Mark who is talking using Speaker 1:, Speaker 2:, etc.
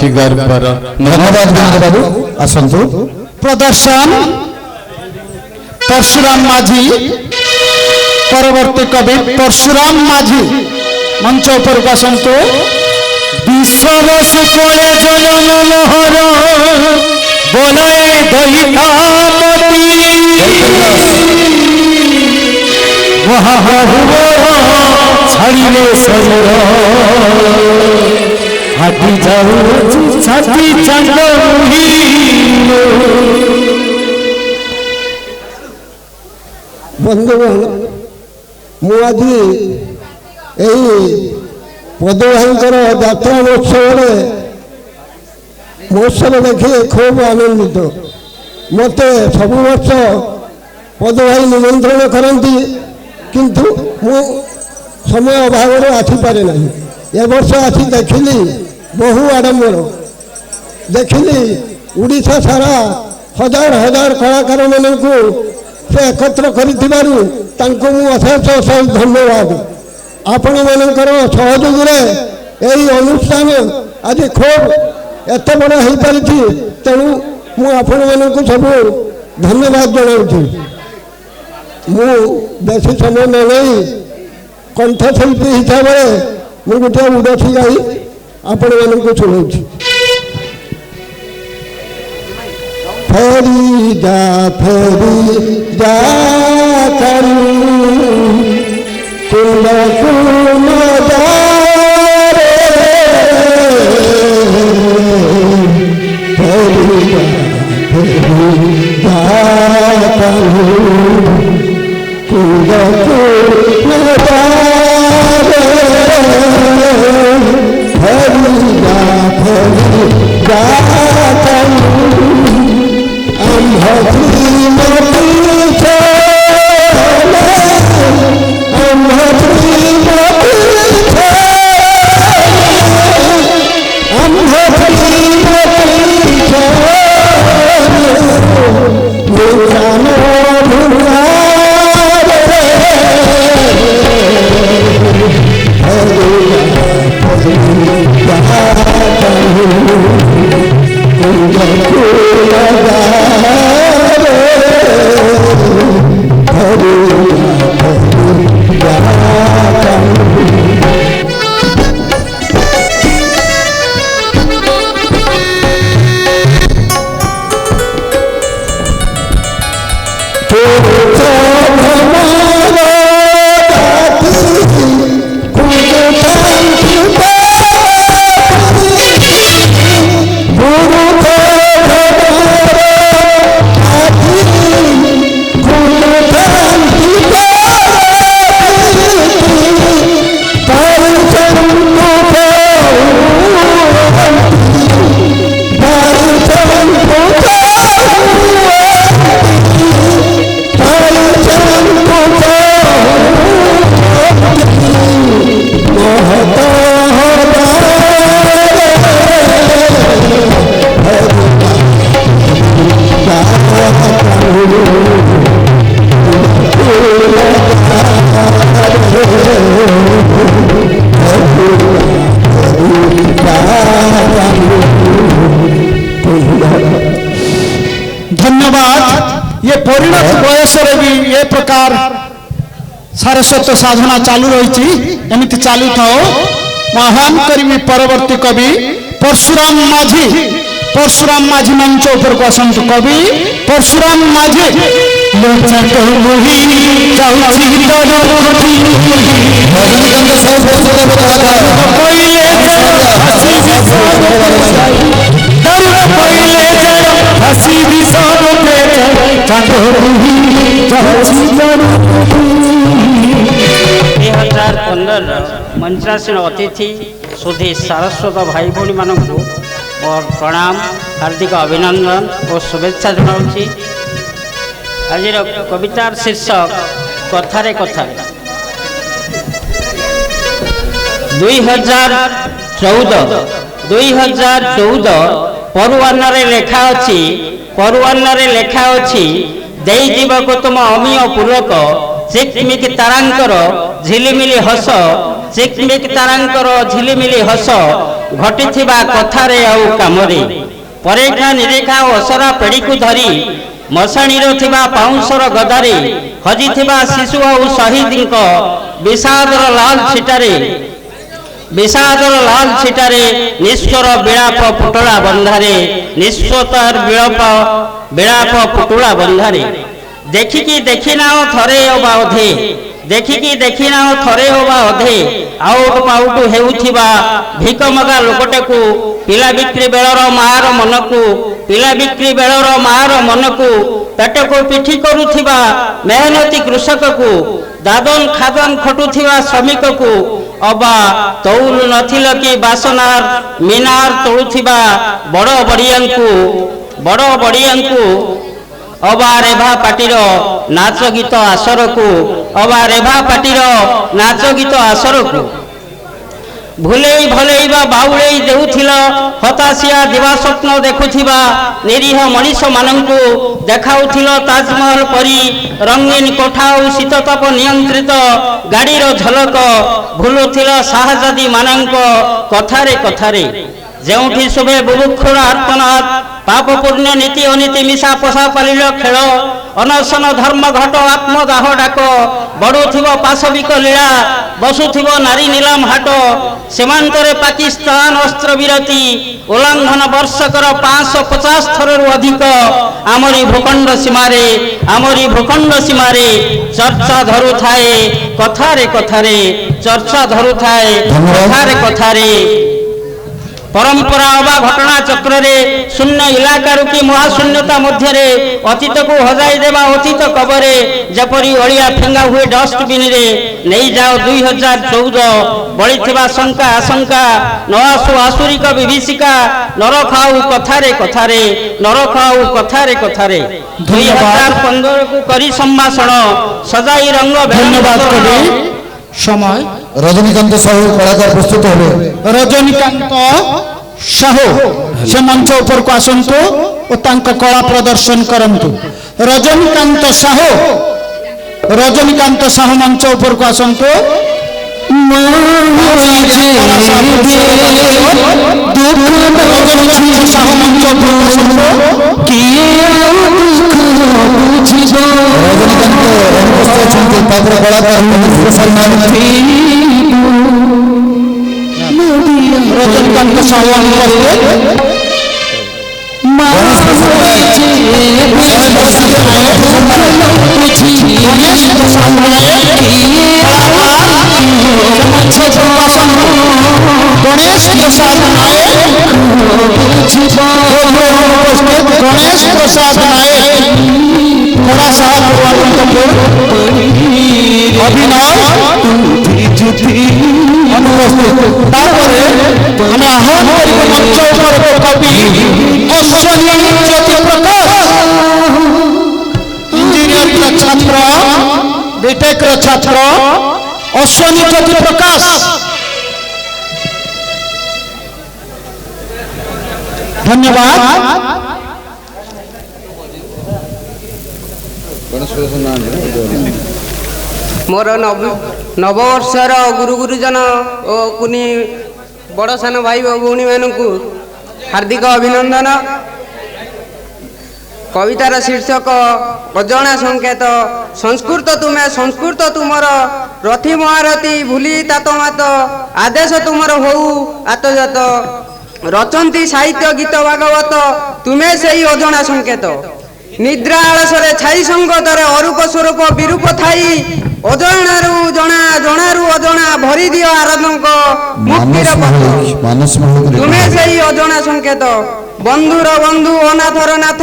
Speaker 1: धन्यवाद बाबू आसतु
Speaker 2: प्रदर्शन परशुराम माझी परवर्ती कवि परशुराम माझी मंच पर आसतु विश्ववस कोले जनन लहर बोलाए दहितापति छाड़िले शरीर हाथी जाऊ छाती चंद
Speaker 3: बंधुगण मुझे यही पदभाईकर यात्रा महोत्सव महोत्सव देखी खूब आनंदित मत सब वर्ष पदभाई निमंत्रण करती किंतु मु समय अभाव आसीपे ना ए वर्ष आसी देखिली बहु आडंबर देखिली उड़ीसा सारा हजार हजार कलाकार मानक से एकत्र करशेष धन्यवाद आपण मानकर सहयोग यही अनुष्ठान आज खूब एत बड़ हो पारी तेणु मुझे मानक सब धन्यवाद जनाऊँ मु बेसी समय नहीं कंठशिल्पी हिसाब से मुझे गोटे उदासी गाई आपण मानक शुणाऊँ फेरी जा करू कुंड कुन जा रे फेरी जा करू कुंड कुन जा रे फेरी जा करू
Speaker 2: सारस्वत साधना चालू रही एमती चालू था महान करी परवर्ती कवि परशुराम माझी मंच ऊपर को आसतु कवि परशुराम माझी
Speaker 4: मंचासीन अतिथि सुधी सारस्वत भाई भौणी मानक और प्रणाम हार्दिक अभिनंदन और शुभेच्छा जनाऊँगी। आज कवितार शीर्षक कथारे कथारे 2014 परुआन लेखा अच्छी देई जीवक तुम अमीय पूर्वक चिकमिक तारांकर झिलिमिली हस चिकमिक तारांकर झिलिमिली हस ଘଟିଥିବା କଥାରେ ଆଉ କାମରେ। ପରୀକ୍ଷା ନିରୀକ୍ଷା ଓ ଅସରା ପେଡ଼ିକୁ ଧରି ମଶାଣିର ଥିବା ପାଉଁଶର ଗଦାରେ ହଜିଥିବା ଶିଶୁ ଆଉ ଶହୀଦଙ୍କ ବିଷାଦର ଲାଲ ଛିଟାରେ ନିଷ୍ଠୁର ବିଳାପ ପୁଟଳା ବନ୍ଧାରେ ନିଷ୍ଠୁର ବିଳାପ ପୁଟଳା ବନ୍ଧାରେ। ଦେଖିକି ଦେଖିନାଅ ଥରେ ଅବା ଅଧେ, ଦେଖିକି ଦେଖିନାଅ ଥରେ ଅବା ଅଧେ, ଆଉଟ ପାଉଟ ହେଉଥିବା ଭିକ ମଗା ଲୋକଟାକୁ, ପିଲା ବିକ୍ରି ବେଳର ମାଆର ମନକୁ ପେଟକୁ ପିଠି କରୁଥିବା ମେହନତି କୃଷକକୁ, ଦାଦନ ଖାଦନ ଖଟୁଥିବା ଶ୍ରମିକକୁ, ଅବା ତଉଲ ନଥିଲ କି ବାସନାର ମିନାର ତୋଳୁଥିବା ବଡ଼ ବଡ଼ିଆଙ୍କୁ, ଅବା ରେଭା ପାଟିର ନାଚ ଗୀତ ଆସରକୁ ଭୁଲେଇ ଭଲେଇ ବା ବାଉଳେଇ ଦେଉଥିଲ ହତାଶିଆ ଦିବାସ୍ୱପ୍ନ ଦେଖୁଥିବା ନିରୀହ ମଣିଷମାନଙ୍କୁ ଦେଖାଉଥିଲ ତାଜମହଲ ପରି ରଙ୍ଗୀନ କୋଠା ଓ ଶୀତତାପ ନିୟନ୍ତ୍ରିତ ଗାଡ଼ିର ଝଲକ, ଭୁଲୁଥିଲ ଶାହଜାଦି ମାନଙ୍କ କଥାରେ ଯେଉଁଠି ଶୁଭେ ବୁଭୁକ୍ଷୁର ଆର୍ତ୍ତନାଦ, ପାପ ପୁଣ୍ୟ ନୀତି ଅନୀତି ମିଶା ପୋଷା ପାଲିର ଖେଳ, ଅନଶନ ଧର୍ମ ଘଟ ଆତ୍ମଦାହ ଡାକ, ବଢ଼ୁଥିବ ପାଶବିକ ଲୀଳା, ବସୁଥିବ ନାରୀ ନିଲାମ ହାଟ, ସୀମାନ୍ତରେ ପାକିସ୍ତାନ ଅସ୍ତ୍ର ବିରତି ଉଲ୍ଲଙ୍ଘନ ବର୍ଷକର 550 ଥରରୁ ଅଧିକ ଆମରି ଭୂଖଣ୍ଡ ସୀମାରେ ଚର୍ଚ୍ଚା ଧରୁଥାଏ କଥାରେ। ପରମ୍ପରା ଅବା ଘଟଣା ଚକ୍ରରେ ଶୂନ୍ୟ ଇଲାକାରୁ କି ମହାଶୂନ୍ୟତା ମଧ୍ୟରେ ଅତୀତକୁ ହଜାଇ ଦେବା ଅତୀତ କବରେ ଯେପରି ଅଳିଆ ଫିଙ୍ଗା ହୁଏ ଡଷ୍ଟବିନରେ, ନେଇଯାଅ 2014 ବଳିଥିବା ଶଙ୍କା ଆଶଙ୍କା, ନ ଆସୁ ଆସୁରିକ ବିଭୀଷିକା, ନରଖାଉ କଥାରେ 2015କୁ କରି ସମ୍ଭାଷଣ ସଜାଇ ରଙ୍ଗ।
Speaker 2: ধন্যবাদ কবি। সময়
Speaker 1: রজনীকান্ত সাহু কলাকার প্রস্তুত হবে।
Speaker 2: রজনীকান্ত সাহু সে মঞ্চ উপরକୁ ଆସନ୍ତୁ ଓ ତାଙ୍କ କଳା ପ୍ରଦର୍ଶନ କରନ୍ତୁ। ରଜନୀକାନ୍ତ ସାହୁ ମଞ୍ଚ ଉପରକୁ ଆସନ୍ତୁ। রজনীকান্ত সাহু गणेश प्रसाद नायक थोड़ा सा अभिनव अनुपस्थित। আমি আহ্বান করিব মঞ্চ উপর কবি অশ্বনী জ্যোতিপ্রকাশ, ইঞ্জিনিয়ারিং ছাত্র, বিটেক ছাত্র অশ্বনী জ্যোতিপ্রকাশ। ধন্যবাদ।
Speaker 5: मोर नववर्षर गुरु गुरुजन ओ कुनी बड़ सान भाई भौणी मानू हार्दिक अभिनंदन। कवितार शीर्षक अजणा संकेत। संस्कृत तुम्हें संस्कृत तुमर रथी महारथी भूली तात मात आदेश तुमर हो आतजात रचंती साहित्य गीत भागवत तुम्हें से अजणा संकेत। निद्रा आलसरे छाई संगतरे अरूप स्वरूप विरूप थाई अजणारू जणा जणारू अजणा भरी दियो आराधक मुक्तिर पथ तुम्हें से अजणा संकेत। बंधुर बंधु अनाथर नाथ